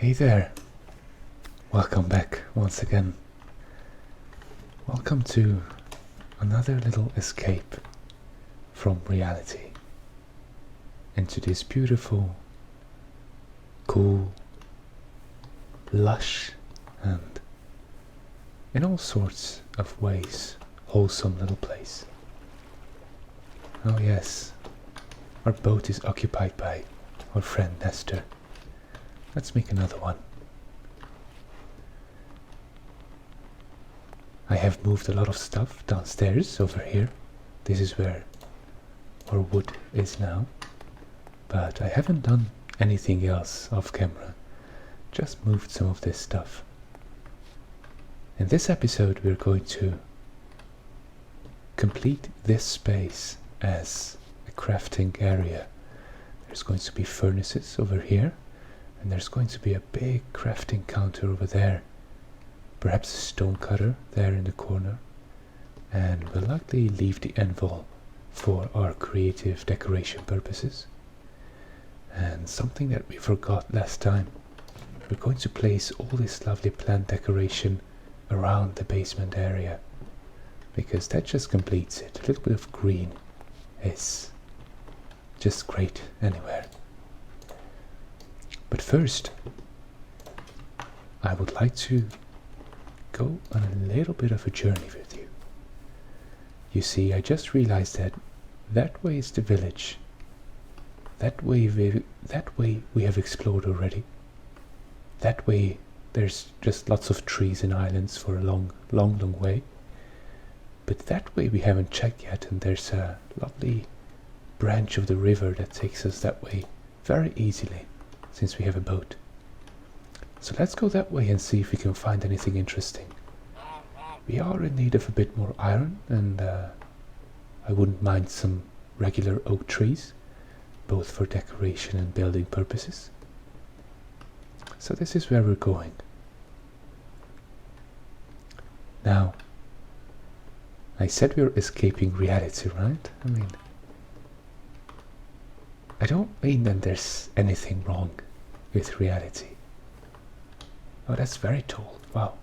Hey there, welcome back once again. Welcome to another little escape from reality into this beautiful, cool, lush and in all sorts of ways wholesome little place. Oh yes, our boat is occupied by our friend Nestor. Let's make another one. I have moved a lot of stuff downstairs over here. This is where our wood is now. But I haven't done anything else off camera. Just moved some of this stuff. In this episode we're going to complete this space as a crafting area. There's going to be furnaces over here. And there's going to be a big crafting counter over there. Perhaps a stone cutter there in the corner. And we'll likely leave the anvil for our creative decoration purposes. And something that we forgot last time. We're going to place all this lovely plant decoration around the basement area. Because that just completes it. A little bit of green is just great anywhere. But first, I would like to go on a little bit of a journey with you. You see, I just realized that that way is the village. That way we have explored already. That way there's just lots of trees and islands for a long way. But that way we haven't checked yet, and there's a lovely branch of the river that takes us that way very easily, since we have a boat. So let's go that way and see if we can find anything interesting. We are in need of a bit more iron, and I wouldn't mind some regular oak trees, both for decoration and building purposes. So this is where we're going. Now, I said we were escaping reality, right? I mean, I don't mean that there's anything wrong with reality. Oh, that's very tall. Wow.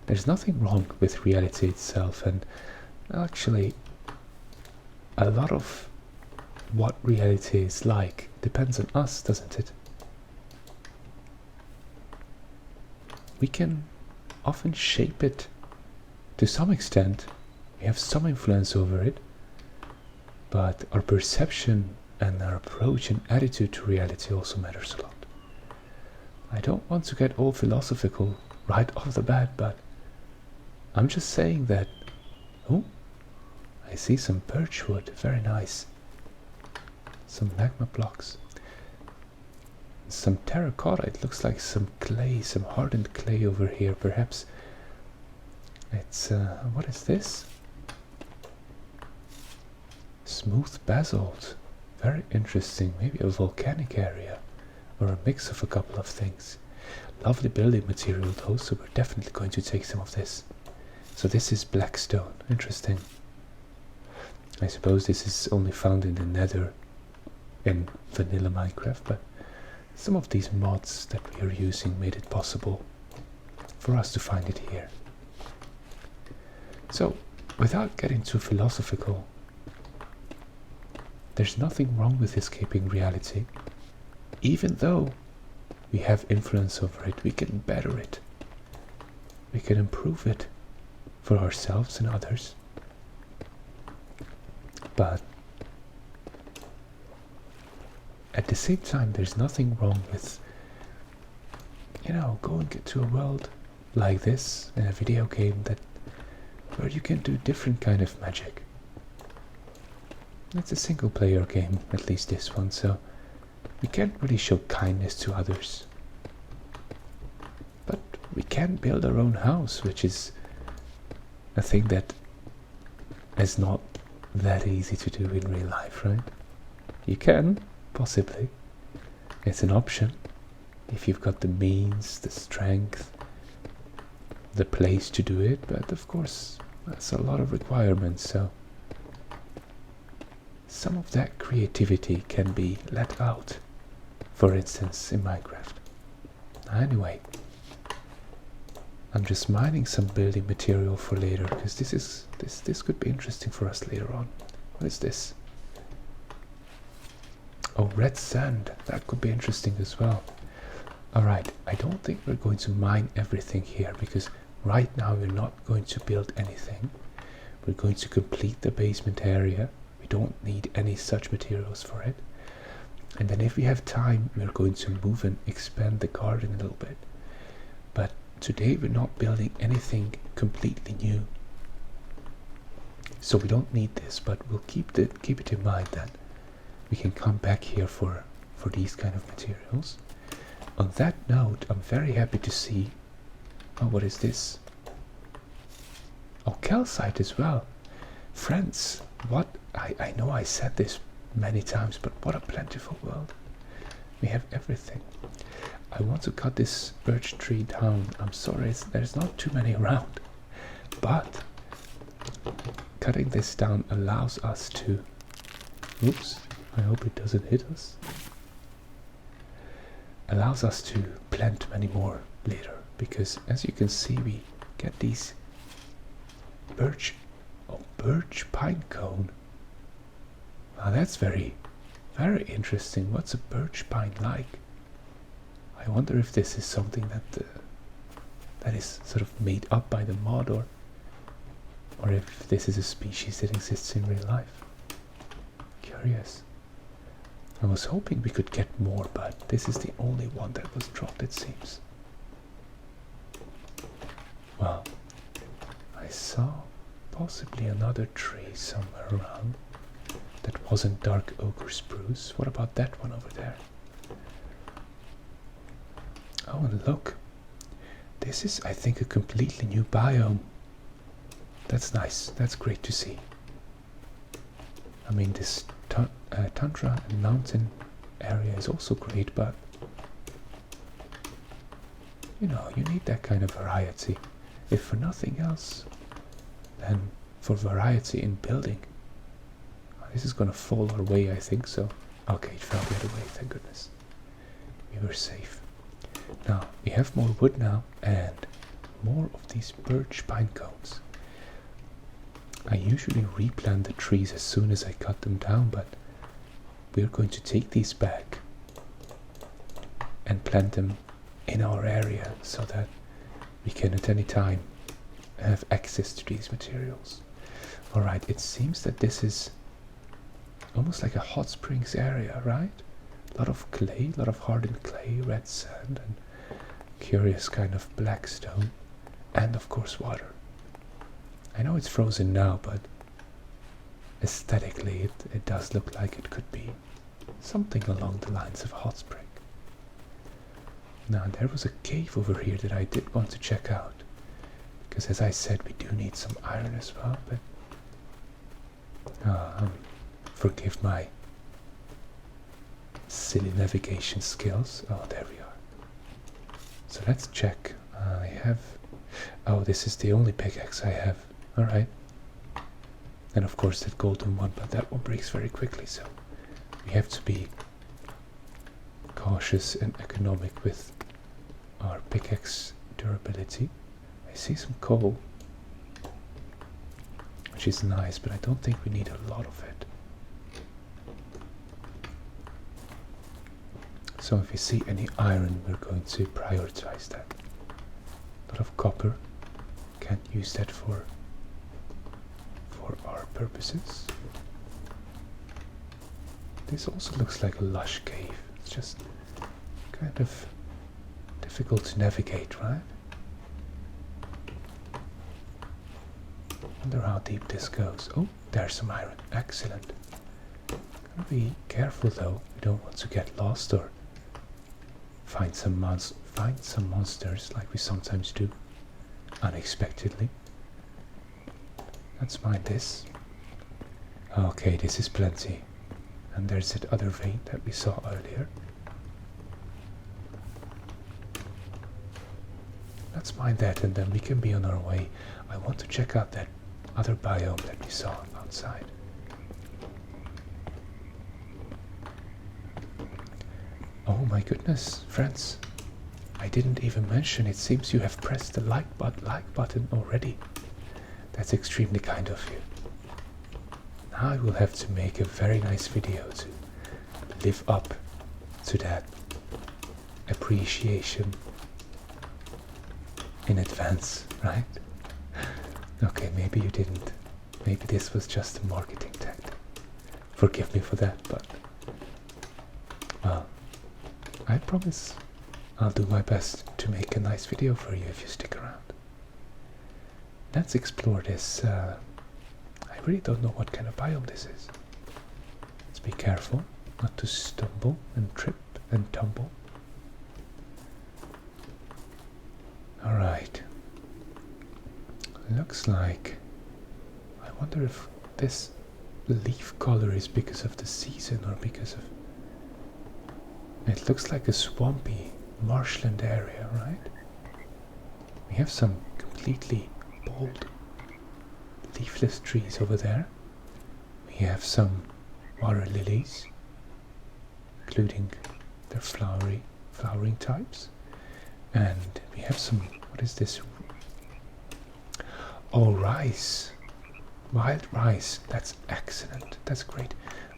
There's nothing wrong with reality itself, and actually a lot of what reality is like depends on us, doesn't it? We can often shape it to some extent. We have some influence over it. But our perception and our approach and attitude to reality also matters a lot. I don't want to get all philosophical right off the bat, but I'm just saying that... Oh, I see some birch wood, very nice. Some magma blocks. Some terracotta, it looks like some clay, some hardened clay over here, perhaps. It's, what is this? Smooth basalt, very interesting, maybe a volcanic area or a mix of a couple of things. Lovely building material though, so we're definitely going to take some of this. So this is black stone, interesting. I suppose this is only found in the nether in vanilla Minecraft, but some of these mods that we are using made it possible for us to find it here. So without getting too philosophical, there's nothing wrong with escaping reality. Even though we have influence over it, we can better it. We can improve it for ourselves and others. But at the same time, there's nothing wrong with, going into a world like this in a video game where you can do different kind of magic. It's a single player game, at least this one, so we can't really show kindness to others. But we can build our own house, which is a thing that is not that easy to do in real life, right? You can, possibly. It's an option. If you've got the means, the strength, the place to do it, but of course, that's a lot of requirements, so some of that creativity can be let out for instance, in Minecraft. Anyway, I'm just mining some building material for later, because this could be interesting for us later on. What is this? Oh, red sand. That could be interesting as well. Alright, I don't think we're going to mine everything here, because right now we're not going to build anything. We're going to complete the basement area. We don't need any such materials for it. And then if we have time, we're going to move and expand the garden a little bit. But today we're not building anything completely new. So we don't need this, but we'll keep it in mind that we can come back here for these kind of materials. On that note, I'm very happy to see... Oh, what is this? Oh, calcite as well. Friends, what... I know I said this many times, but what a plentiful world. We have everything. I want to cut this birch tree down. I'm sorry, there's not too many around. But cutting this down allows us to... Oops, I hope it doesn't hit us. Allows us to plant many more later, because as you can see, we get these birch pine cone. Now that's very interesting. What's a birch pine like? I wonder if this is something that is sort of made up by the mod, or if this is a species that exists in real life. Curious. I was hoping we could get more, but this is the only one that was dropped, it seems. Well, I saw possibly another tree somewhere around that wasn't dark oak or spruce. What about that one over there? Oh, and look. This is, I think, a completely new biome. That's nice. That's great to see. I mean, this tundra and mountain area is also great, but you know, you need that kind of variety. If for nothing else, then for variety in building. This is gonna fall our way, I think so. Okay, it fell the other way, thank goodness. We were safe. Now, we have more wood now, and more of these birch pine cones. I usually replant the trees as soon as I cut them down, but we're going to take these back and plant them in our area so that we can at any time have access to these materials. Alright, it seems that this is almost like a hot springs area, right? A lot of clay, a lot of hardened clay, red sand, and curious kind of black stone, and of course water. I know it's frozen now, but aesthetically it does look like it could be something along the lines of a hot spring. Now there was a cave over here that I did want to check out, because as I said, we do need some iron as well, but forgive my silly navigation skills. Oh, there we are. So let's check. I have... Oh, this is the only pickaxe I have. Alright. And of course that golden one, but that one breaks very quickly, so we have to be cautious and economic with our pickaxe durability. I see some coal, which is nice, but I don't think we need a lot of it. So if you see any iron, we're going to prioritize that. A lot of copper, can't use that for our purposes. This also looks like a lush cave. It's just kind of difficult to navigate, right? Wonder how deep this goes. Oh, there's some iron. Excellent. Gotta be careful though. We don't want to get lost or find some monsters like we sometimes do unexpectedly. Let's mine this. Okay, this is plenty. And there's that other vein that we saw earlier. Let's mine that and then we can be on our way. I want to check out that other biome that we saw outside. Oh, Oh my goodness, friends. I didn't even mention, it seems you have pressed the like button already. That's extremely kind of you. Now I will have to make a very nice video to live up to that appreciation in advance, right? Okay, maybe you didn't. Maybe this was just a marketing tactic. Forgive me for that, but well, I promise I'll do my best to make a nice video for you if you stick around. Let's explore this. I really don't know what kind of biome this is. Let's be careful not to stumble and trip and tumble. Alright. Looks like... I wonder if this leaf color is because of the season or because of... It looks like a swampy marshland area, right? We have some completely bald leafless trees over there. We have some water lilies, including their flowering types. And we have some, what is this? Oh, rice. Wild rice. That's excellent. That's great.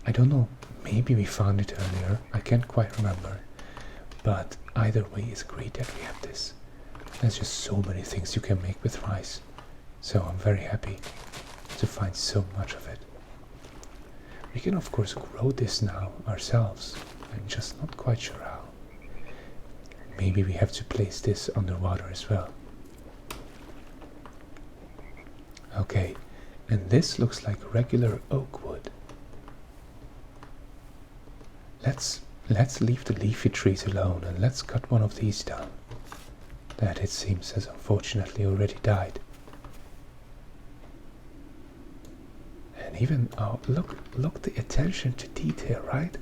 I don't know, maybe we found it earlier. I can't quite remember. But either way, it's great that we have this. There's just so many things you can make with rice. So I'm very happy to find so much of it. We can of course grow this now ourselves. I'm just not quite sure how. Maybe we have to place this underwater as well. Okay, and this looks like regular oak wood. Let's leave the leafy trees alone and let's cut one of these down. That, it seems, has unfortunately already died. And even, oh, look the attention to detail, right?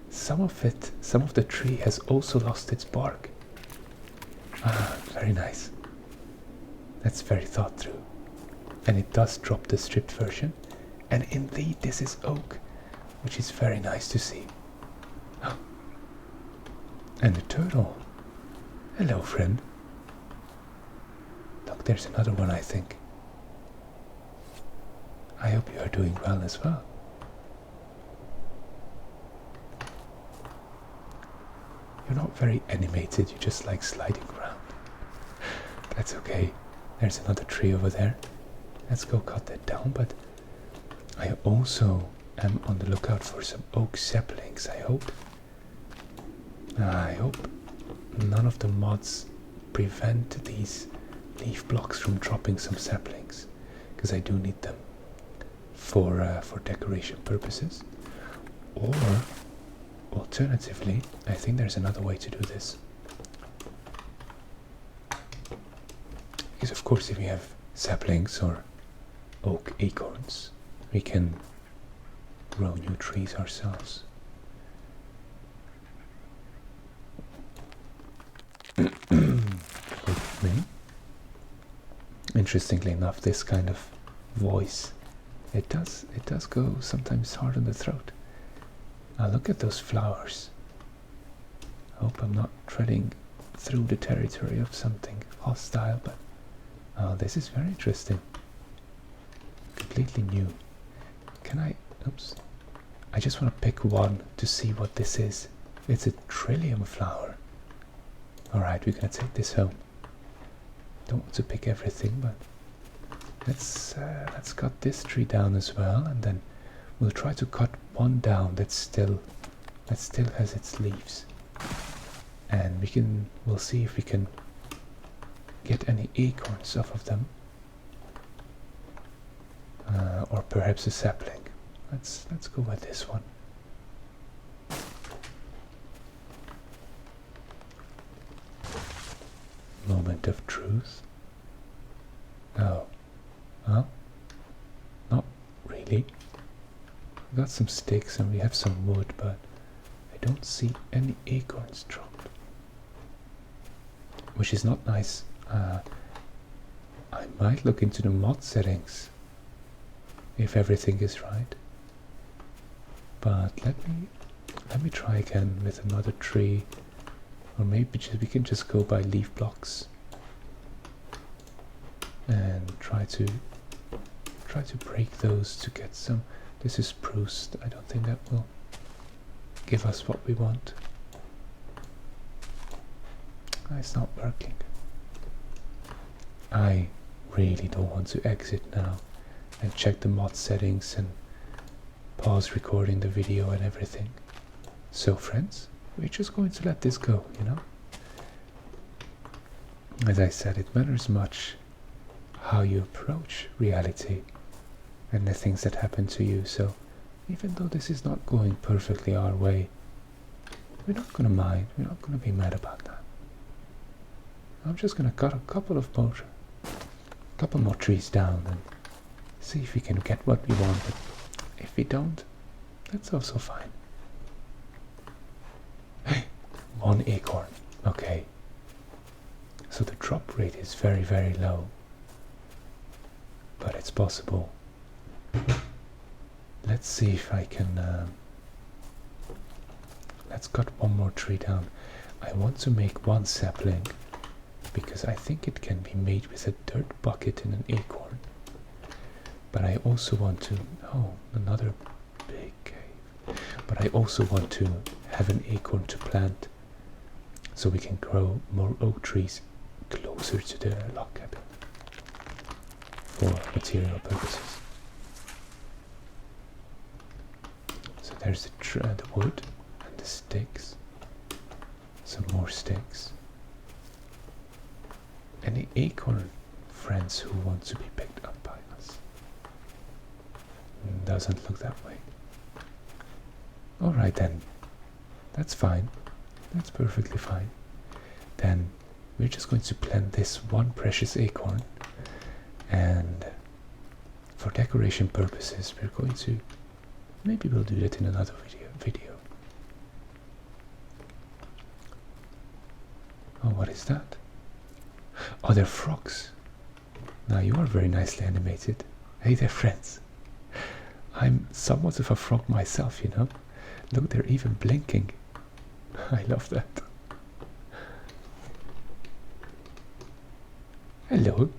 Some of the tree has also lost its bark. Ah, very nice. That's very thought through. And it does drop the stripped version. And indeed, this is oak, which is very nice to see. Oh. And the turtle. Hello, friend. Look, there's another one, I think. I hope you are doing well as well. You're not very animated, you just like sliding around. That's okay. There's another tree over there. Let's go cut that down, but I also am on the lookout for some oak saplings, I hope. I hope none of the mods prevent these leaf blocks from dropping some saplings, because I do need them for decoration purposes. Or alternatively, I think there's another way to do this. Because of course, if we have saplings or oak acorns, we can grow new trees ourselves. With me. Interestingly enough, this kind of voice, it does go sometimes hard on the throat. Now look at those flowers. I hope I'm not treading through the territory of something hostile, but oh, this is very interesting. Completely new. Can I... Oops. I just want to pick one to see what this is. It's a trillium flower. Alright, we're gonna take this home. Don't want to pick everything, but let's cut this tree down as well, and then we'll try to cut one down that still has its leaves, and we'll see if we can get any acorns off of them, or perhaps a sapling. Let's go with this one. Moment of truth. Oh, well, not really. We got some sticks and we have some wood, but I don't see any acorns dropped, which is not nice. I might look into the mod settings if everything is right, but let me let me try again with another tree, or maybe we can just go by leaf blocks and try to break those to get some. This is spruce. I don't think that will give us what we want. It's not working. I really don't want to exit now and check the mod settings and pause recording the video and everything. So friends, we're just going to let this go, you know? As I said, it matters much how you approach reality and the things that happen to you. So even though this is not going perfectly our way, we're not going to mind, we're not going to be mad about that. I'm just going to cut a couple more trees down and see if we can get what we want, but if we don't, that's also fine. One acorn, okay. So the drop rate is very, very low, but it's possible. Let's see if I can, let's cut one more tree down. I want to make one sapling, because I think it can be made with a dirt bucket and an acorn. But I also want to, oh, another big cave. But I also want to have an acorn to plant, so we can grow more oak trees closer to the log cabin for material purposes. So there's the wood and the sticks, some more sticks. Any acorn friends who want to be picked up by us? Doesn't look that way. Alright then, that's fine, that's perfectly fine. Then we're just going to plant this one precious acorn, and for decoration purposes we're going to, maybe we'll do that in another video. Oh, what is that? Oh, they're frogs. Now you are very nicely animated. Hey there friends. I'm somewhat of a frog myself, you know. Look, they're even blinking. I love that. Hello.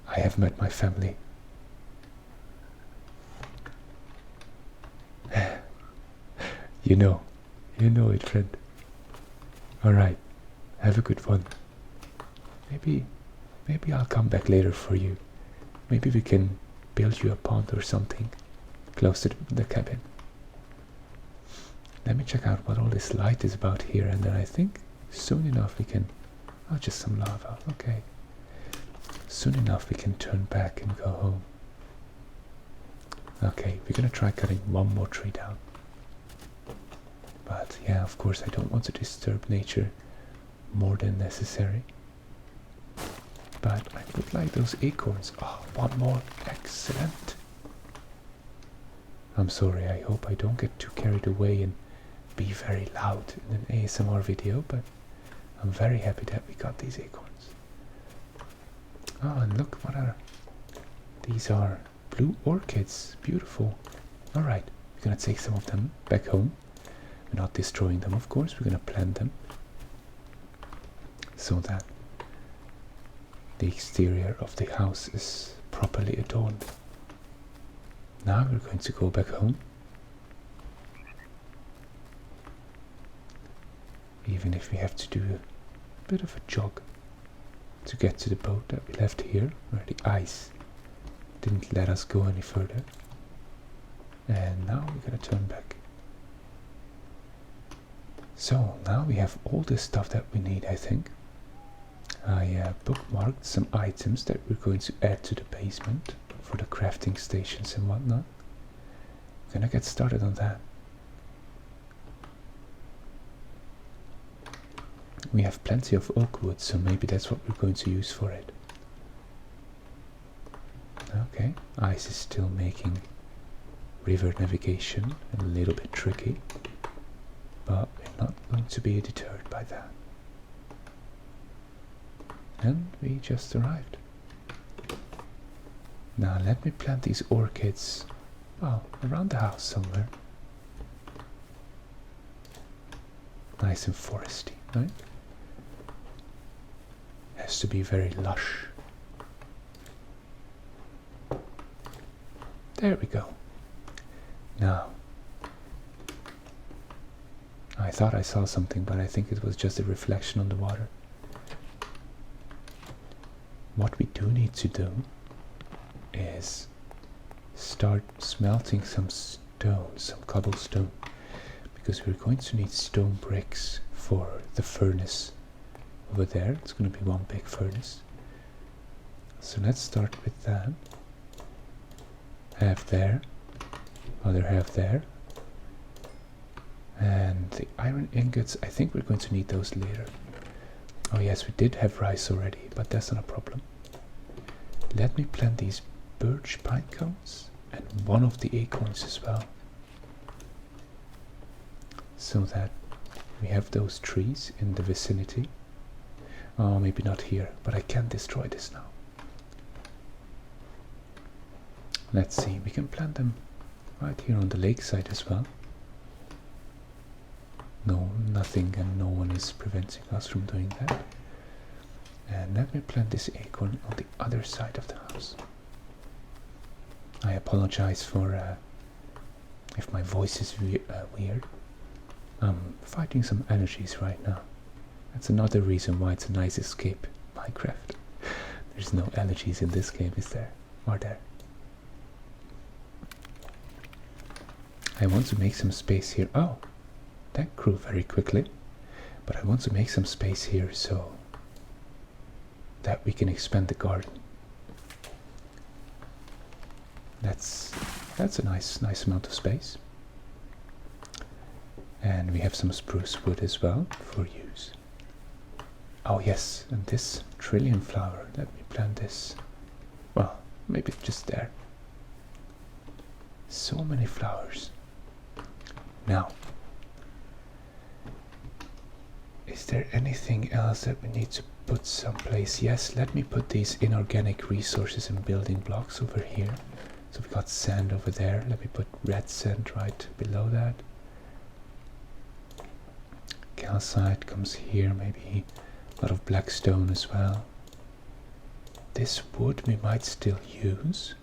I have met my family. You know it, friend. Alright, have a good one. Maybe I'll come back later for you. Maybe we can build you a pond or something close to the cabin. Let me check out what all this light is about here, and then I think soon enough we can... Oh, just some lava, okay. Soon enough we can turn back and go home. Okay, we're gonna try cutting one more tree down. But yeah, of course I don't want to disturb nature more than necessary. But I would like those acorns. Oh, one more. Excellent. I'm sorry, I hope I don't get too carried away and be very loud in an ASMR video, but I'm very happy that we got these acorns. Oh, and look, what are... These are blue orchids. Beautiful. Alright, we're gonna take some of them back home. We're not destroying them, of course. We're gonna plant them so that the exterior of the house is properly adorned. Now we're going to go back home, even if we have to do a bit of a jog to get to the boat that we left here, where the ice didn't let us go any further. And now we're gonna turn back. So now we have all the stuff that we need, I think. I bookmarked some items that we're going to add to the basement for the crafting stations and whatnot. We're gonna get started on that. We have plenty of oak wood, so maybe that's what we're going to use for it. Okay, ice is still making river navigation a little bit tricky, but we're not going to be deterred by that. And we just arrived. Now let me plant these orchids, well, around the house somewhere. Nice and foresty, right? Has to be very lush. There we go. Now, I thought I saw something, but I think it was just a reflection on the water. What we do need to do is start smelting some stone, some cobblestone, because we're going to need stone bricks for the furnace over there. It's going to be one big furnace. So let's start with that. Half there, other half there. And the iron ingots, I think we're going to need those later. Oh yes, we did have rice already, but that's not a problem. Let me plant these birch pine cones and one of the acorns as well, so that we have those trees in the vicinity. Oh, maybe not here, but I can destroy this now. Let's see, we can plant them right here on the lakeside as well. No, nothing and no one is preventing us from doing that. And let me plant this acorn on the other side of the house. I apologize for if my voice is weird. I'm fighting some allergies right now. That's another reason why it's a nice escape, Minecraft. There's no allergies in this game, is there? Are there? I want to make some space here. Oh, that grew very quickly. But I want to make some space here so that we can expand the garden. That's a nice amount of space. And we have some spruce wood as well for use. Oh yes, and this trillium flower, let me plant this. Well, maybe just there. So many flowers. Now, is there anything else that we need to put someplace? Yes, let me put these inorganic resources and building blocks over here. So we've got sand over there. Let me put red sand right below that. Calcite comes here, maybe a lot of black stone as well. This wood we might still use.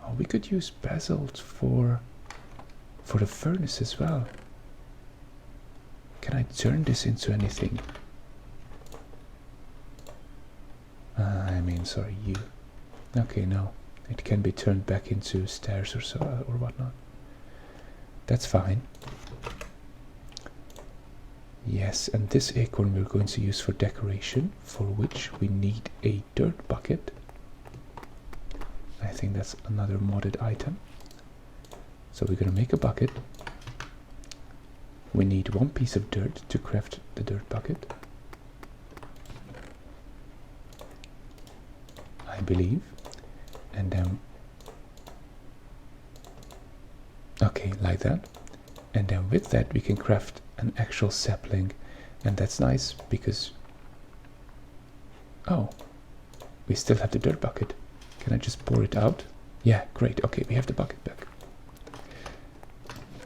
Oh, we could use basalt for the furnace as well. Can I turn this into anything? I mean, sorry, you. Okay, no. It can be turned back into stairs or so, or whatnot. That's fine. Yes, and this acorn we're going to use for decoration, for which we need a dirt bucket. I think that's another modded item. So we're going to make a bucket. We need one piece of dirt to craft the dirt bucket, I believe. And then, okay, like that. And then with that we can craft an actual sapling, and that's nice because, oh, we still have the dirt bucket. Can I just pour it out? Yeah, great. Okay, we have the bucket back.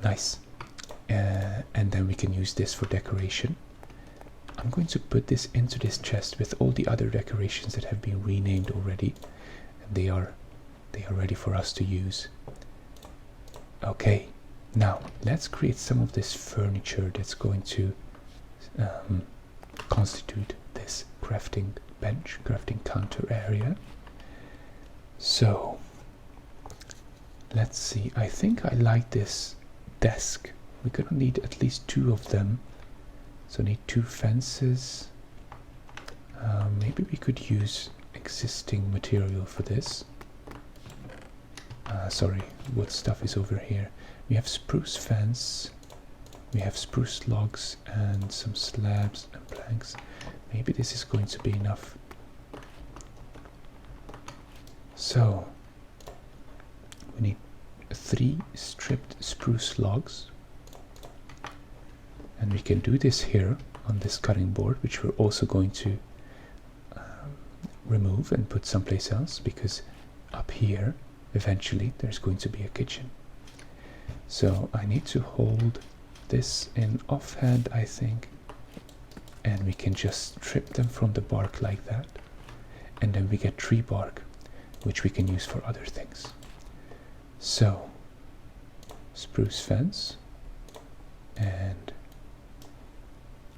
Nice. And then we can use this for decoration. I'm going to put this into this chest with all the other decorations that have been renamed already, and they are ready for us to use. Okay, now let's create some of this furniture that's going to constitute this crafting bench, crafting counter area. So let's see, I think I like this desk. We're gonna need at least 2 of them, so need 2 fences. Maybe we could use existing material for this. Sorry, wood stuff is over here. We have spruce fence, we have spruce logs and some slabs and planks. Maybe this is going to be enough. So we need 3 stripped spruce logs, and we can do this here on this cutting board, which we're also going to remove and put someplace else, because up here, eventually, there's going to be a kitchen. So I need to hold this in offhand, I think, and we can just strip them from the bark like that, and then we get tree bark, which we can use for other things. So, spruce fence, and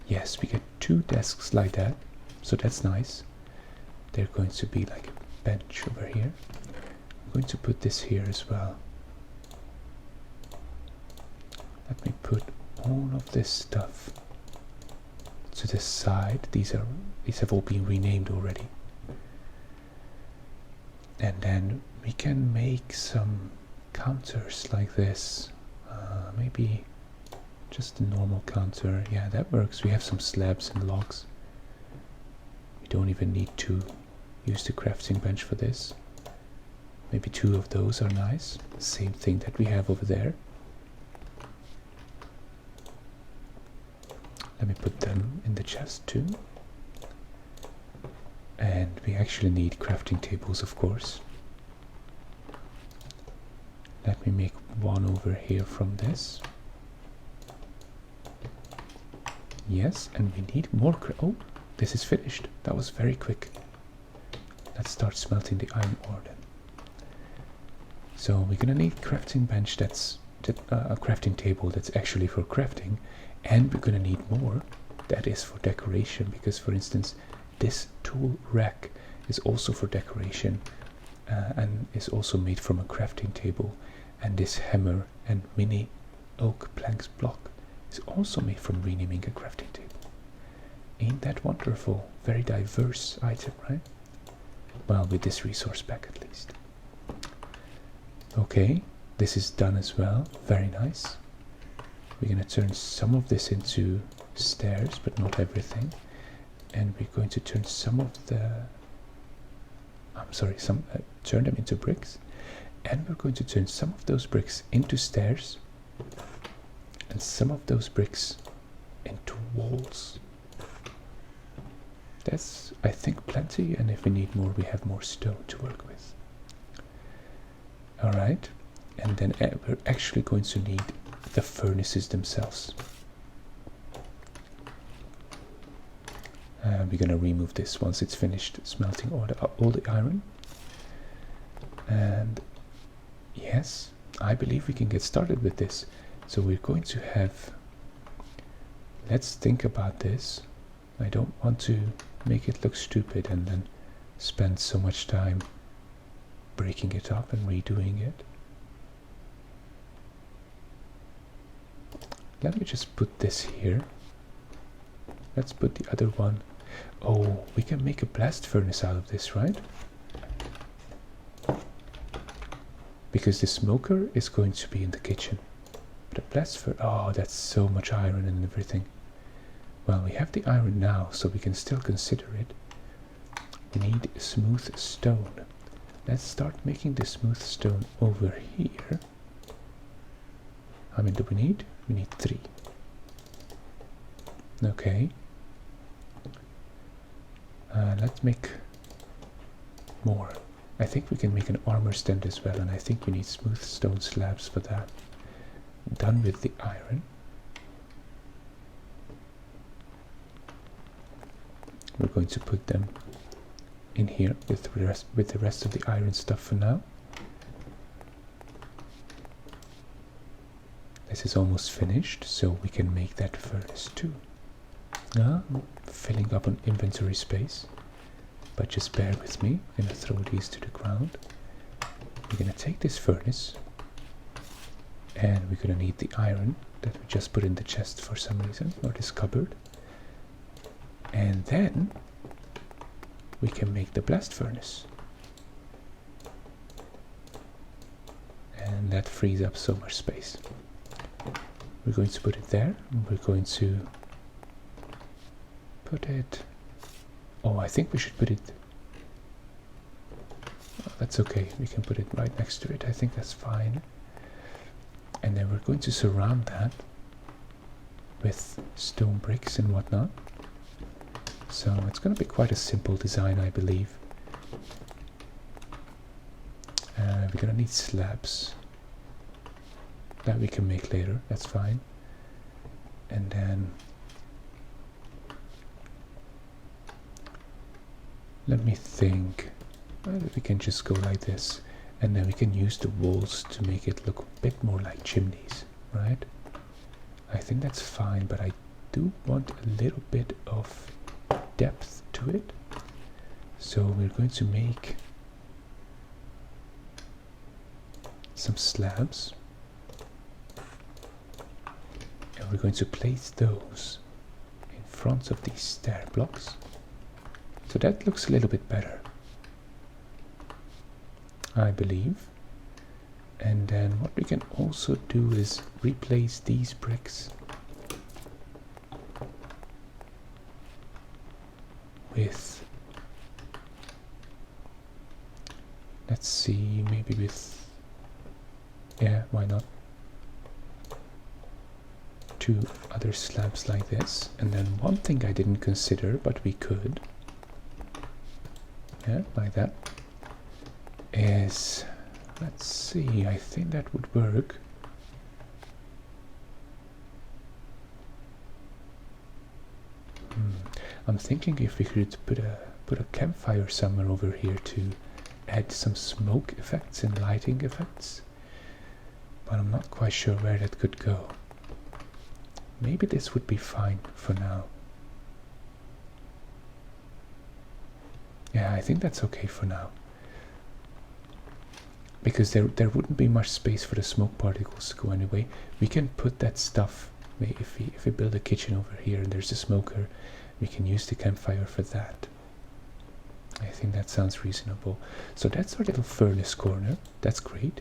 yes, we get 2 desks like that, so that's nice. They're going to be like a bench over here. I'm going to put this here as well. Let me put all of this stuff to the side. These have all been renamed already. And then we can make some counters like this. Maybe just a normal counter. Yeah, that works. We have some slabs and logs. We don't even need to use the crafting bench for this. Maybe 2 of those are nice. Same thing that we have over there. Let me put them in the chest too. And we actually need crafting tables, of course. Let me make one over here from this. Yes, and we need more oh, this is finished. That was very quick. Let's start smelting the iron ore then. So we're gonna need crafting bench that's a crafting table that's actually for crafting, and we're gonna need more that is for decoration, because for instance this tool rack is also for decoration and is also made from a crafting table, and this hammer and mini oak planks block is also made from renaming a crafting table. Ain't that wonderful? Very diverse item, right? Well, with this resource pack at least. Okay, this is done as well. Very nice. We're going to turn some of this into stairs, but not everything. And we're going to turn some of the... turn them into bricks. And we're going to turn some of those bricks into stairs. And some of those bricks into walls. That's, I think, plenty. And if we need more, we have more stone to work with. Alright. And then we're actually going to need the furnaces themselves. We're going to remove this once it's finished smelting all the iron. And yes, I believe we can get started with this. So we're going to have... Let's think about this. I don't want to make it look stupid and then spend so much time breaking it up and redoing it. Let me just put this here. Let's put the other one. Oh, we can make a blast furnace out of this, right? Because the smoker is going to be in the kitchen. But a blast furnace, oh, that's so much iron and everything. Well, we have the iron now, so we can still consider it. We need smooth stone. Let's start making the smooth stone over here. How many do we need? We need 3. Okay. Let's make more. I think we can make an armor stand as well, and I think we need smooth stone slabs for that. Done with the iron. We're going to put them in here with the rest of the iron stuff for now. This is almost finished, so we can make that furnace too. Filling up an inventory space, but just bear with me. I'm going to throw these to the ground. We're going to take this furnace, and we're going to need the iron that we just put in the chest for some reason, or this cupboard. And then we can make the blast furnace. And that frees up so much space. We're going to put it there, and we're going to put it... Oh, I think we should put it... Oh, that's okay, we can put it right next to it. I think that's fine. And then we're going to surround that with stone bricks and whatnot. So it's going to be quite a simple design, I believe. We're gonna need slabs that we can make later, that's fine. And then let me think. Well, we can just go like this, and then we can use the walls to make it look a bit more like chimneys, right? I think that's fine, but I do want a little bit of depth to it. So we're going to make some slabs, and we're going to place those in front of these stair blocks. So that looks a little bit better, I believe. And then what we can also do is replace these bricks with, let's see, maybe with, yeah, why not, 2 other slabs like this. And then one thing I didn't consider, but we could, yeah, like that, is, let's see, I think that would work. I'm thinking if we could put a campfire somewhere over here to add some smoke effects and lighting effects, but I'm not quite sure where that could go. Maybe this would be fine for now. Yeah, I think that's okay for now, because there wouldn't be much space for the smoke particles to go anyway. We can put that stuff, if we build a kitchen over here and there's a smoker, we can use the campfire for that. I think that sounds reasonable. So that's our little furnace corner. That's great.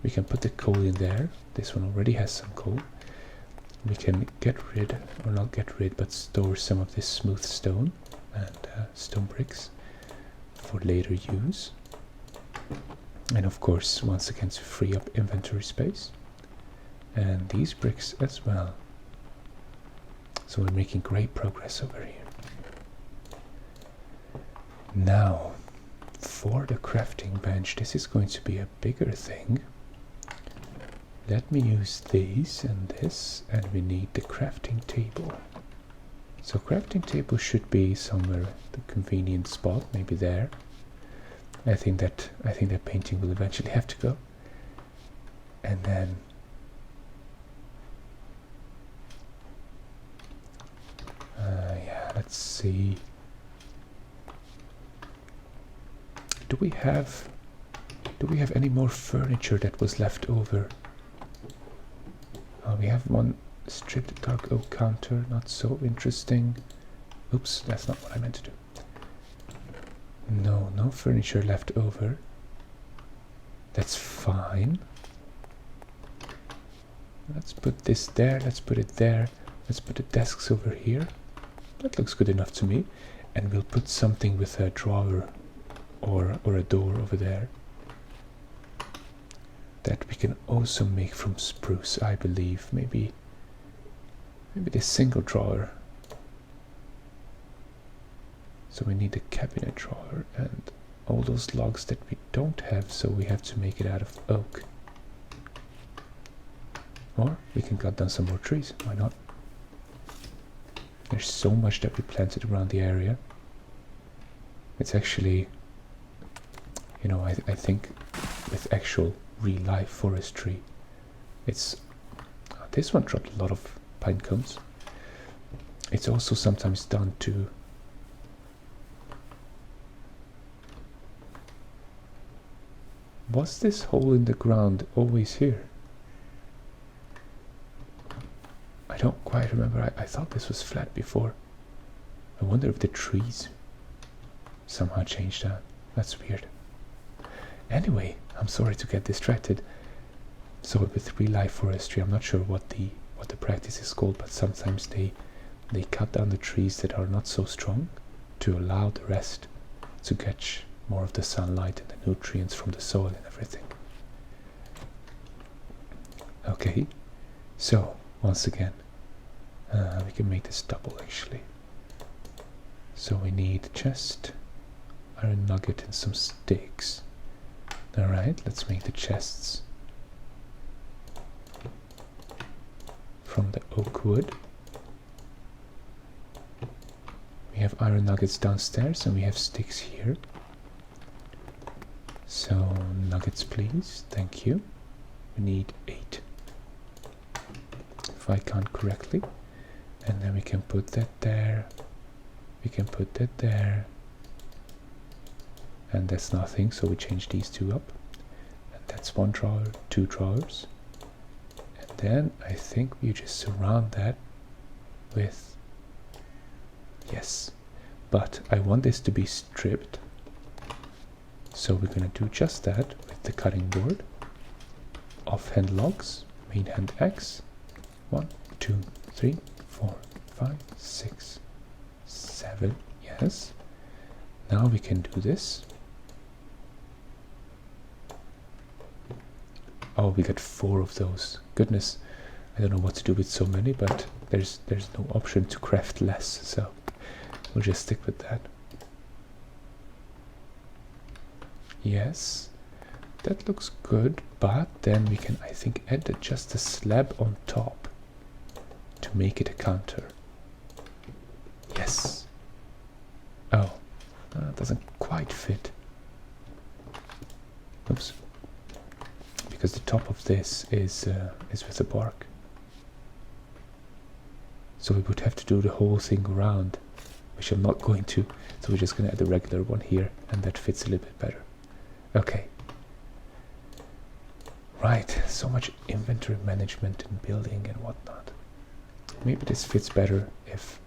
We can put the coal in there. This one already has some coal. We can get rid, or not get rid, but store some of this smooth stone and stone bricks for later use. And of course, once again, to free up inventory space. And these bricks as well. So we're making great progress over here. Now, for the crafting bench, this is going to be a bigger thing. Let me use these and this, and we need the crafting table. So crafting table should be somewhere at the convenient spot, maybe there. I think that painting will eventually have to go. And then yeah, let's see. Do we have any more furniture that was left over? We have one stripped dark oak counter, not so interesting. Oops, that's not what I meant to do. No furniture left over. That's fine. Let's put this there, let's put it there. Let's put the desks over here. That looks good enough to me. And we'll put something with a drawer or a door over there. That we can also make from spruce, I believe. Maybe this single drawer. So we need a cabinet drawer and all those logs that we don't have, so we have to make it out of oak. Or we can cut down some more trees, why not? There's so much that we planted around the area. It's actually, you know, I think with actual real life forestry, it's this one dropped a lot of pine cones. It's also sometimes done to was this hole in the ground always here? I don't quite remember. I thought this was flat before. I wonder if the trees somehow changed that. That's weird. Anyway, I'm sorry to get distracted. So with real life forestry, I'm not sure what the practice is called, but sometimes they cut down the trees that are not so strong to allow the rest to catch more of the sunlight and the nutrients from the soil and everything. Okay, so once again, we can make this double actually. So we need chest, iron nugget and some sticks. Alright, let's make the chests from the oak wood. We have iron nuggets downstairs and we have sticks here. So nuggets please, thank you. We need 8, if I count correctly. And then we can put that there. We can put that there. And that's nothing, so we change these 2 up. And that's 1 drawer, 2 drawers. And then I think we just surround that with... Yes. But I want this to be stripped. So we're going to do just that with the cutting board. Offhand logs, main hand X. 1, 2, 3, 4, 5, 6, 7. Yes. Now we can do this. Oh, we got 4 of those. Goodness, I don't know what to do with so many, but there's no option to craft less, so we'll just stick with that. Yes, that looks good, but then we can, I think, add just a slab on top to make it a counter. Yes. Oh, it doesn't quite fit. Oops. Because the top of this is with the bark. So we would have to do the whole thing around, which I'm not going to. So we're just going to add a regular one here, and that fits a little bit better. Okay. Right, so much inventory management and building and whatnot. Maybe this fits better if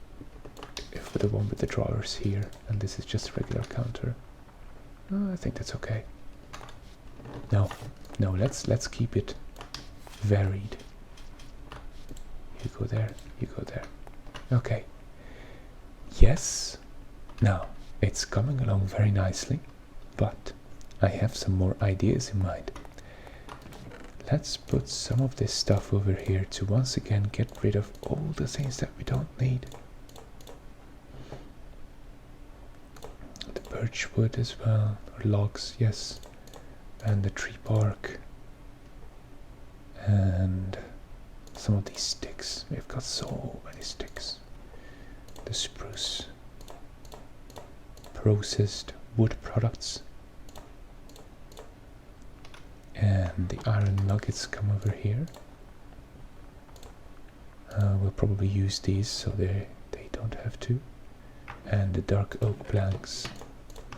with the one with the drawers here, and this is just a regular counter. I think that's okay. No, let's keep it varied. You go there, you go there. Okay. Yes. Now, it's coming along very nicely, but I have some more ideas in mind. Let's put some of this stuff over here to once again get rid of all the things that we don't need. The birch wood as well, or logs, yes. And the tree bark. And some of these sticks. We've got so many sticks. The spruce. Processed wood products. And the iron nuggets come over here. We'll probably use these so they don't have to. And the dark oak planks.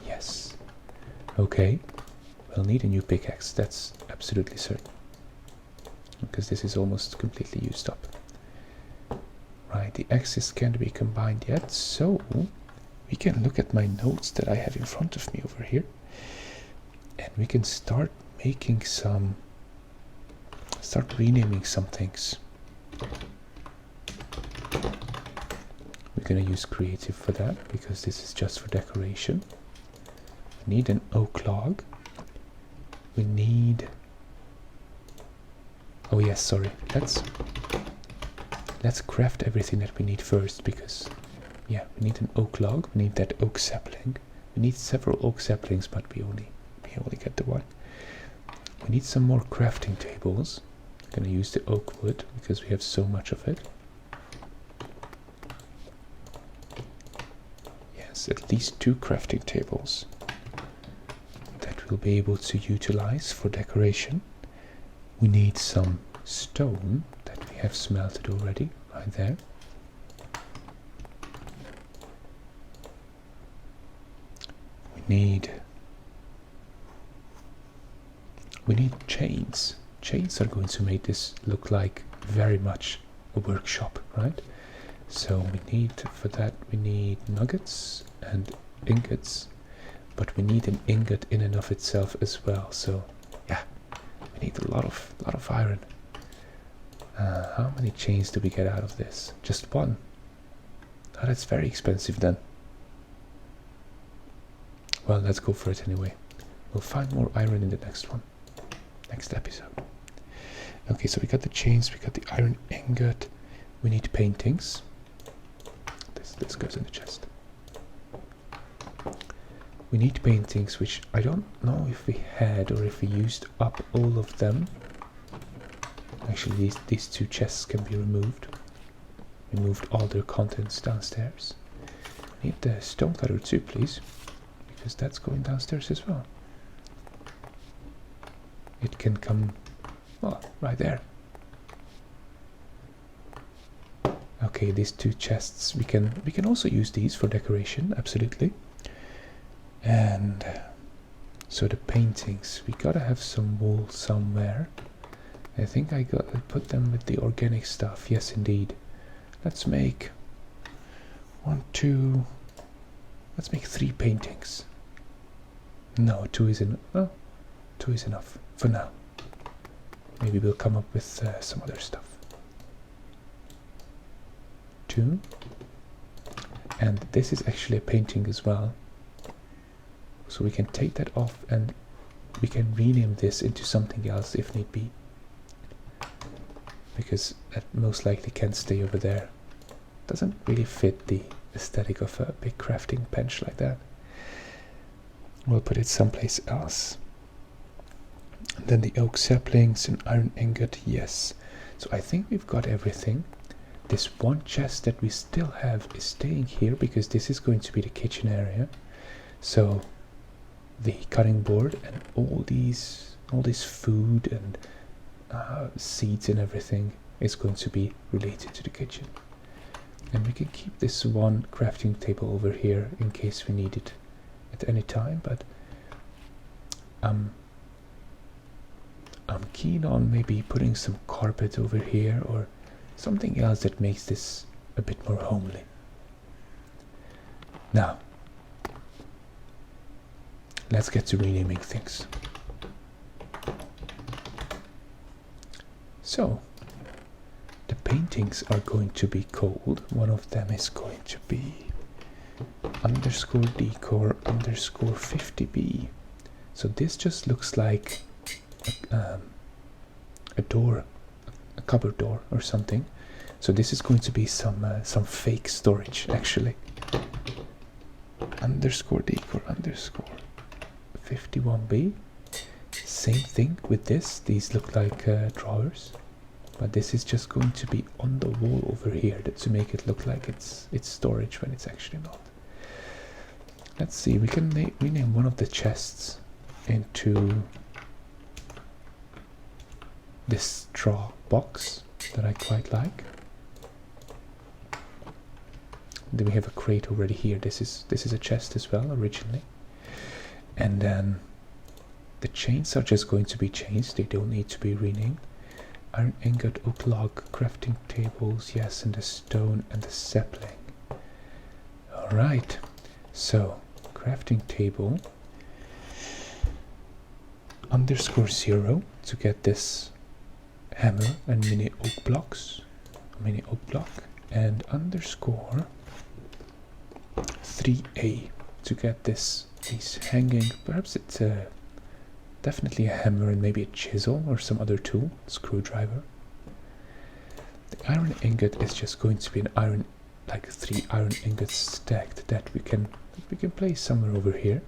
Yes. Okay. We'll need a new pickaxe, that's absolutely certain. Because this is almost completely used up. Right, the axes can't be combined yet, so we can look at my notes that I have in front of me over here. And we can start making start renaming some things. We're gonna use creative for that, because this is just for decoration. We need an oak log. We need... Oh yes, sorry. Let's craft everything that we need first, because yeah, we need an oak log. We need that oak sapling. We need several oak saplings, but we only get the one. We need some more crafting tables. I'm gonna use the oak wood because we have so much of it. Yes, at least 2 crafting tables that we'll be able to utilize for decoration. We need some stone that we have smelted already, right there. We need chains. Chains are going to make this look like very much a workshop, right? So for that we need nuggets and ingots, but we need an ingot in and of itself as well. So yeah, we need a lot of iron. How many chains do we get out of this? Just 1. Oh, that's very expensive then. Well, let's go for it anyway. We'll find more iron in the next one. Next episode. Okay, so we got the chains, we got the iron ingot. We need paintings. This goes in the chest. we need paintings, which I don't know if we had or if we used up all of them. Actually, these two chests can be removed. Removed all their contents downstairs. Need the stone cutter too, please, because that's going downstairs as well. It can come, well, right there. Okay, these two chests, we can also use these for decoration, absolutely. And so the paintings, we gotta have some wool somewhere. I think I put them with the organic stuff. Yes, indeed. Let's make 1, 2. Let's make 3 paintings. No, 2 is enough. Oh, 2 is enough for now. Maybe we'll come up with some other stuff. 2. And this is actually a painting as well. So we can take that off and we can rename this into something else if need be. Because that most likely can stay over there. Doesn't really fit the aesthetic of a big crafting bench like that. We'll put it someplace else. And then the oak saplings and iron ingot, yes. So I think we've got everything. This one chest that we still have is staying here because this is going to be the kitchen area. So the cutting board and all these food and seeds and everything is going to be related to the kitchen. And we can keep this one crafting table over here in case we need it at any time, but I'm keen on maybe putting some carpet over here or something else that makes this a bit more homely. Now, let's get to renaming things. So, the paintings are going to be called, one of them is going to be _decor_50b. So this just looks like a door, a cupboard door or something. So this is going to be some fake storage actually. _decor_51b. Same thing with this. These look like drawers, but this is just going to be on the wall over here to make it look like it's storage when it's actually not. Let's see, we can rename one of the chests into this straw box that I quite like. Then we have a crate already here. This is a chest as well originally. And then the chains are just going to be changed. They don't need to be renamed. Iron ingot, oak log, crafting tables, yes, and the stone and the sapling. Alright, so crafting table _0 to get this hammer and mini oak blocks, and _3a to get these hanging. Perhaps it's definitely a hammer and maybe a chisel or some other tool, screwdriver. The iron ingot is just going to be an iron, like 3 iron ingots stacked that we can place somewhere over here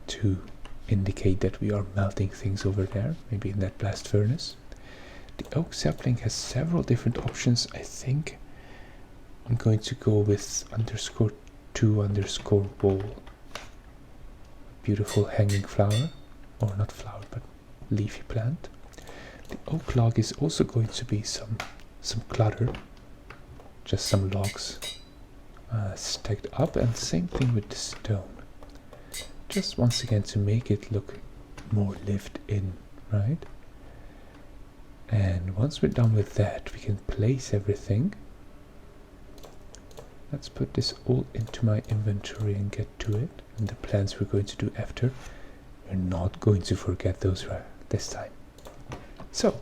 to indicate that we are melting things over there, maybe in that blast furnace. The oak sapling has several different options. I think I'm going to go with _2_wall. Beautiful hanging flower, or not flower, but leafy plant. The oak log is also going to be some clutter, just some logs stacked up, and same thing with the stone. Just once again to make it look more lived in, right? And once we're done with that, we can place everything. Let's put this all into my inventory and get to it. And the plans we're going to do after, we're not going to forget those this time. So,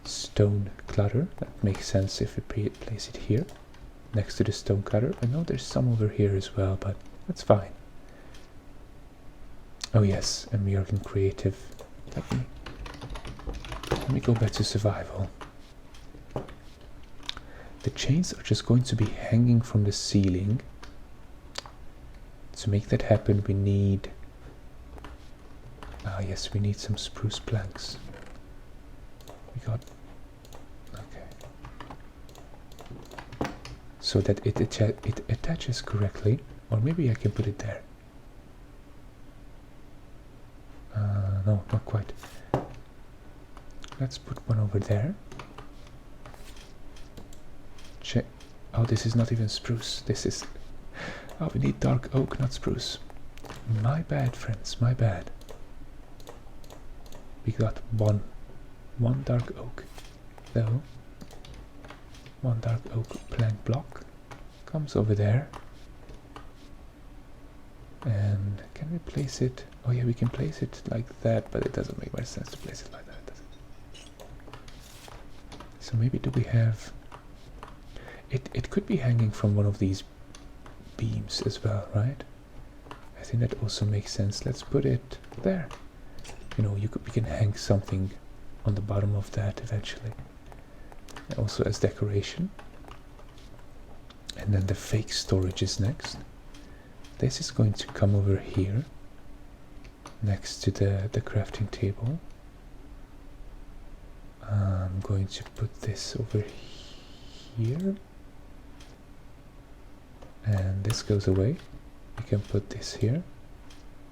stone clutter, that makes sense if we place it here, next to the stone cutter. I know there's some over here as well, but that's fine. Oh yes, and we are in creative. Let me go back to survival. The chains are just going to be hanging from the ceiling. To make that happen, we need... yes, we need some spruce planks. We got... okay. So that it attaches correctly. Or maybe I can put it there. No, not quite. Let's put one over there. Check. Oh, this is not even spruce. This is... oh, we need dark oak, not spruce. My bad, friends, my bad. We got one dark oak, though. One dark oak plank block comes over there. And can we place it? Oh yeah, we can place it like that, but it doesn't make much sense to place it like that, does it? So maybe do we have... It could be hanging from one of these beams as well, right? I think that also makes sense. Let's put it there. You know, we can hang something on the bottom of that eventually. Also as decoration. And then the fake storage is next. This is going to come over here, next to the crafting table. I'm going to put this over here. And this goes away. We can put this here.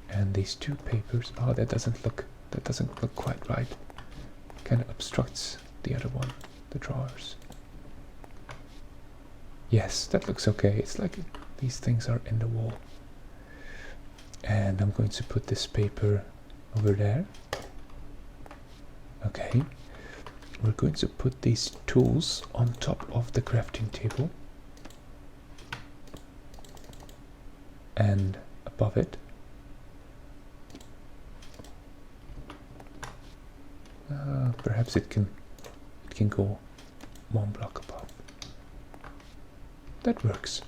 And these two papers. Oh, that doesn't look quite right. Kind of obstructs the other one, the drawers. Yes, that looks okay. It's like these things are in the wall. And I'm going to put this paper over there. Okay. We're going to put these tools on top of the crafting table. And above it. Perhaps it can go one block above. That works.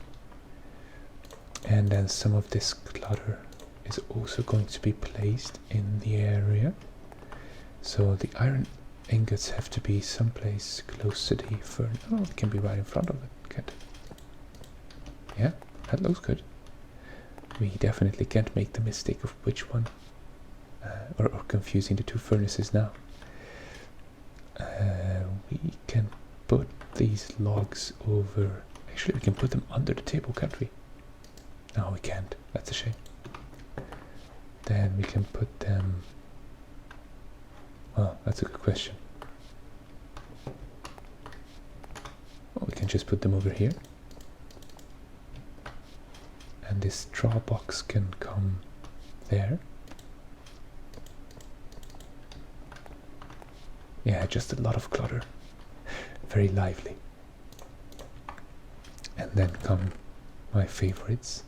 And then some of this clutter is also going to be placed in the area. So the iron ingots have to be someplace close to the furnace. Oh, it can be right in front of it, can't it? Yeah, that looks good. We definitely can't make the mistake of which one, or confusing the two furnaces now. We can put these logs over... Actually, we can put them under the table, can't we? No, we can't. That's a shame. Then we can put them... well, that's a good question. Well, we can just put them over here. And this straw box can come there. Yeah, just a lot of clutter. Very lively. And then come my favorites.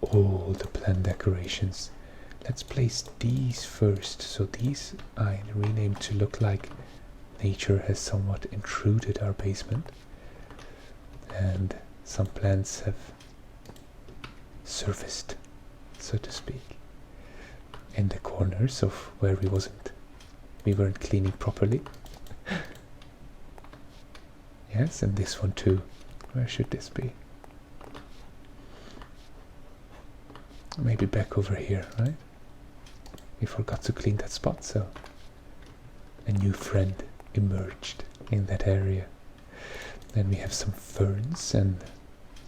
All the plant decorations. Let's place these first. So these I renamed to look like nature has somewhat intruded our basement. And some plants have surfaced, so to speak, in the corners of where we weren't cleaning properly. Yes, and this one too. Where should this be? Maybe back over here, right? We forgot to clean that spot, so a new friend emerged in that area. Then we have some ferns and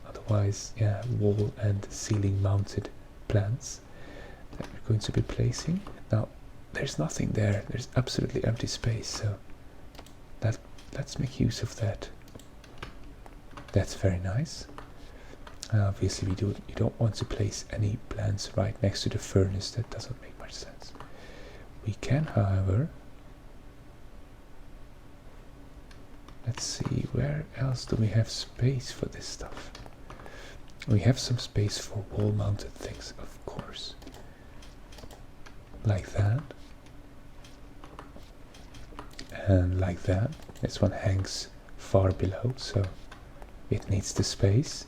otherwise, yeah, wall and ceiling mounted plants that we're going to be placing. Now, there's nothing there. There's absolutely empty space, so let's make use of that. That's very nice. Obviously, you don't want to place any plants right next to the furnace. That doesn't make much sense. We can, however, let's see, where else do we have space for this stuff? We have some space for wall-mounted things, of course. Like that. And like that. This one hangs far below, so it needs the space.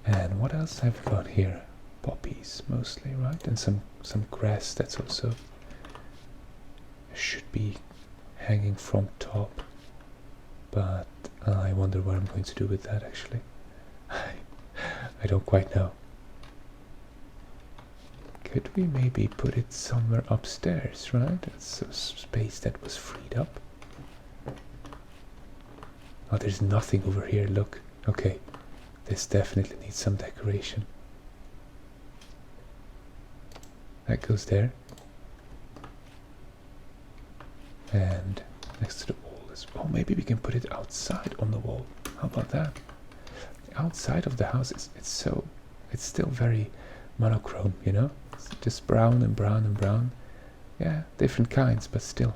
And what else have we got here? Poppies, mostly, right? And some grass that's also should be hanging from top. But I wonder what I'm going to do with that actually. I don't quite know. Could we maybe put it somewhere upstairs, right? That's a space that was freed up. Oh, there's nothing over here, look. Okay, this definitely needs some decoration. That goes there. And next to the wall is... Oh, maybe we can put it outside on the wall. How about that? The outside of the house, it's still very monochrome, you know? It's just brown and brown and brown. Yeah, different kinds, but still.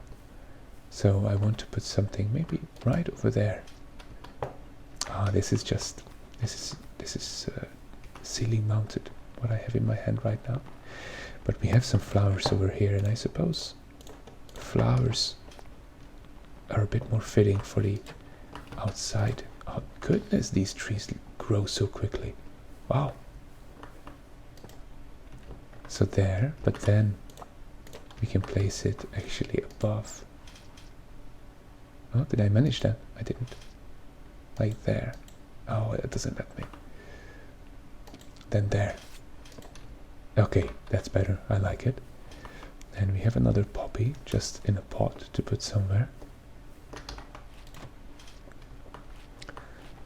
So I want to put something maybe right over there. Ah, this is ceiling mounted, what I have in my hand right now. But we have some flowers over here, and I suppose flowers are a bit more fitting for the outside. Oh goodness, these trees grow so quickly. Wow. So there, but then we can place it actually above. Oh, did I manage that? I didn't. Like there. Oh, it doesn't let me. Then there. Okay, that's better. I like it. And we have another poppy just in a pot to put somewhere.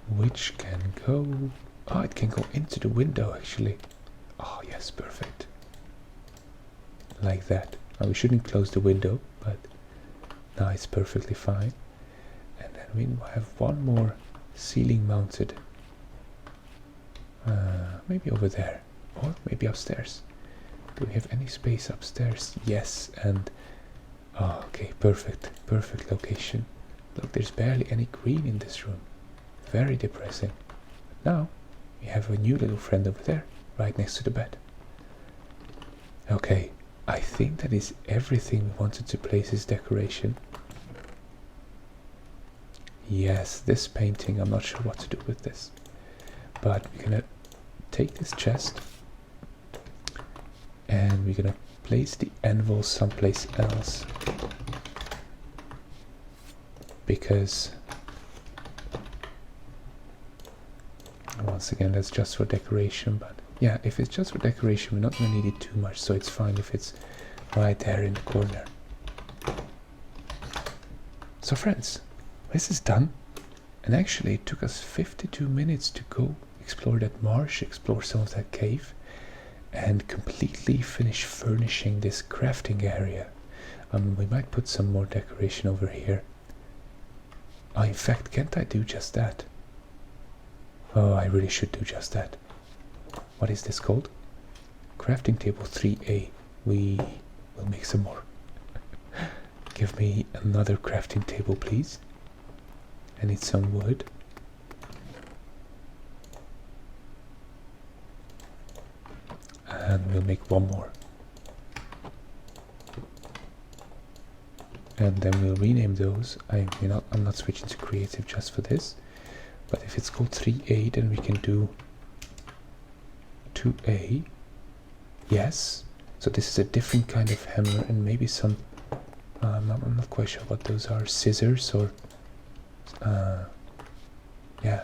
Which can go... Oh, it can go into the window actually. Oh, yes, perfect. Like that. Now we shouldn't close the window, but now it's perfectly fine. And then we have one more ceiling mounted. Maybe over there. Or maybe upstairs. Do we have any space upstairs? Yes, and... Oh, okay, perfect. Perfect location. Look, there's barely any green in this room. Very depressing. But now, we have a new little friend over there, right next to the bed. Okay, I think that is everything we wanted to place as decoration. Yes, this painting, I'm not sure what to do with this. But we're gonna take this chest and we're gonna place the anvil someplace else, because once again that's just for decoration. But yeah, if it's just for decoration we're not gonna need it too much, so it's fine if it's right there in the corner. So friends, this is done, and actually it took us 52 minutes to go explore that marsh, explore some of that cave, and completely finish furnishing this crafting area. We might put some more decoration over here. Oh, in fact, can't I do just that? Oh, I really should do just that. What is this called? Crafting table 3A. We will make some more. Give me another crafting table, please. I need some wood. And we'll make one more. And then we'll rename those. I'm not switching to creative just for this. But if it's called 3A, then we can do 2A. Yes. So this is a different kind of hammer, and maybe some... I'm not quite sure what those are. Scissors or... yeah,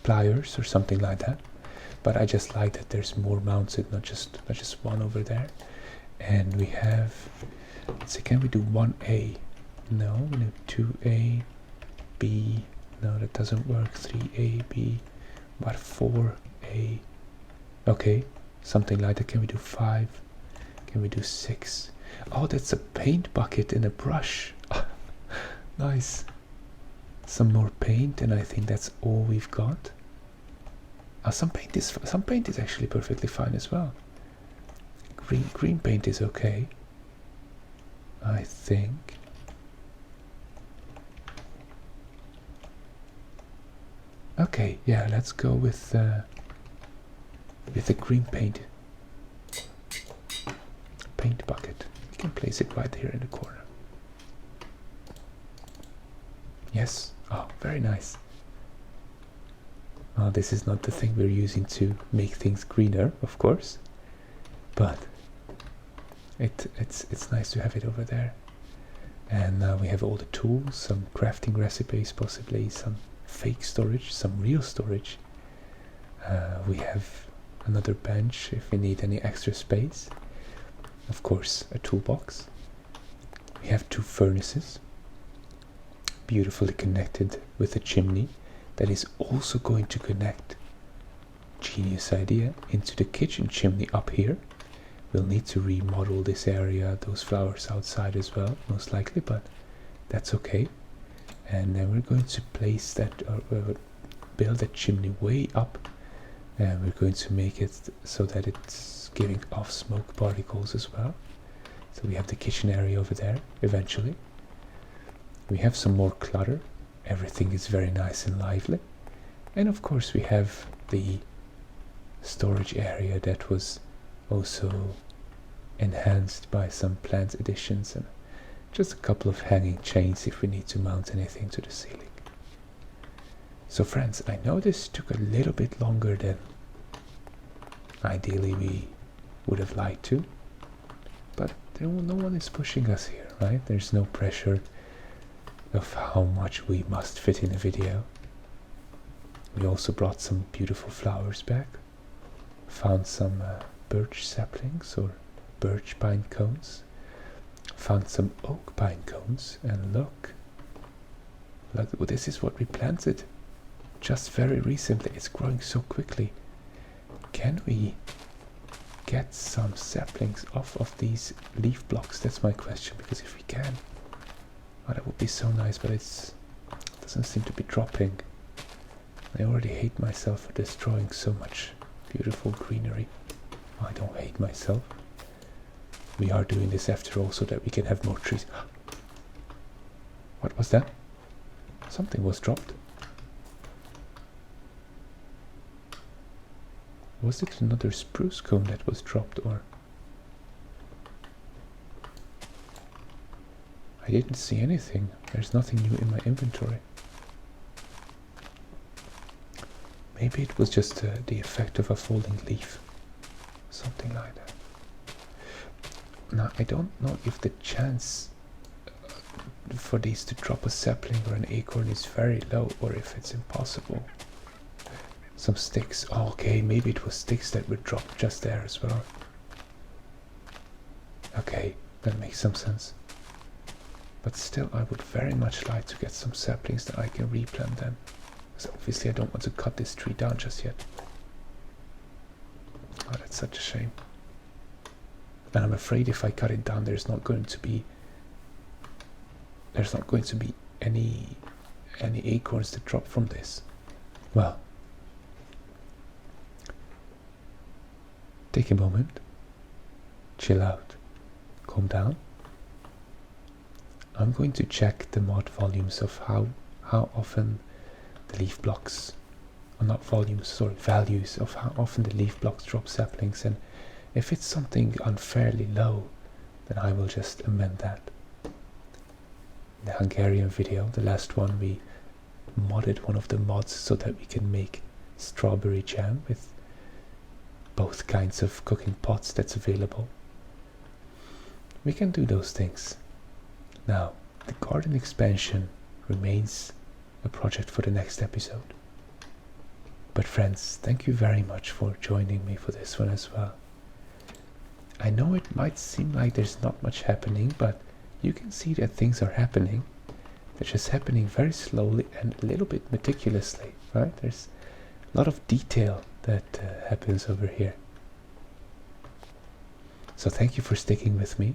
pliers or something like that. But I just like that there's more mounted, not just one over there. And we have... Let's see, can we do 1A? No, we do 2A, B... No, that doesn't work. 3A, B, but 4A. Okay, something like that. Can we do 5? Can we do 6? Oh, that's a paint bucket and a brush. Nice. Some more paint, and I think that's all we've got. Some paint is actually perfectly fine as well. Green paint is okay, I think. Okay, yeah, let's go with the green paint bucket. We can place it right here in the corner. Yes. Oh, very nice. Oh, this is not the thing we're using to make things greener, of course, but it's nice to have it over there. And we have all the tools, some crafting recipes, possibly some fake storage, some real storage. We have another bench if we need any extra space. Of course, a toolbox. We have 2 furnaces, beautifully connected with a chimney that is also going to connect, genius idea, into the kitchen chimney up here. We'll need to remodel this area, those flowers outside as well, most likely, but that's okay. And then we're going to place that, build that chimney way up, and we're going to make it so that it's giving off smoke particles as well. So we have the kitchen area over there eventually. We have some more clutter. Everything is very nice and lively. And of course we have the storage area that was also enhanced by some plant additions and just a couple of hanging chains if we need to mount anything to the ceiling. So friends, I know this took a little bit longer than ideally we would have liked to, but no one is pushing us here, right? There's no pressure of how much we must fit in a video. We also brought some beautiful flowers back, found some birch saplings or birch pine cones, found some oak pine cones, and look, this is what we planted just very recently. It's growing so quickly. Can we get some saplings off of these leaf blocks? That's my question, because if we can, oh, that would be so nice, but it doesn't seem to be dropping. I already hate myself for destroying so much beautiful greenery. I don't hate myself. We are doing this after all so that we can have more trees. What was that? Something was dropped. Was it another spruce cone that was dropped, or? I didn't see anything. There's nothing new in my inventory. Maybe it was just the effect of a falling leaf. Something like that. Now, I don't know if the chance for these to drop a sapling or an acorn is very low, or if it's impossible. Some sticks. Oh, okay, maybe it was sticks that were dropped just there as well. Okay, that makes some sense. But still, I would very much like to get some saplings that I can replant them. So obviously I don't want to cut this tree down just yet. Oh, that's such a shame. And I'm afraid if I cut it down, there's not going to be any acorns that drop from this. Well, take a moment, chill out, calm down. I'm going to check the mod volumes of how often the leaf blocks, or not volumes, sorry, values of how often the leaf blocks drop saplings, and if it's something unfairly low, then I will just amend that. In the Hungarian video, the last one, we modded one of the mods so that we can make strawberry jam with both kinds of cooking pots that's available. We can do those things. Now, the garden expansion remains a project for the next episode. But friends, thank you very much for joining me for this one as well. I know it might seem like there's not much happening, but you can see that things are happening. They're just happening very slowly and a little bit meticulously, right? There's a lot of detail that happens over here. So thank you for sticking with me.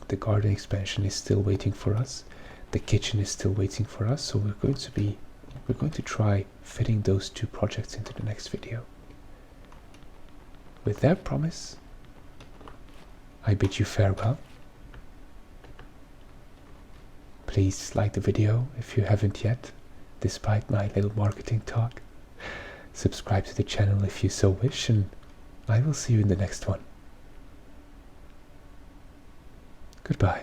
The garden expansion is still waiting for us. The kitchen is still waiting for us. So we're going to try fitting those 2 projects into the next video. With that promise, I bid you farewell. Please like the video if you haven't yet, despite my little marketing talk. Subscribe to the channel if you so wish, and I will see you in the next one. Goodbye.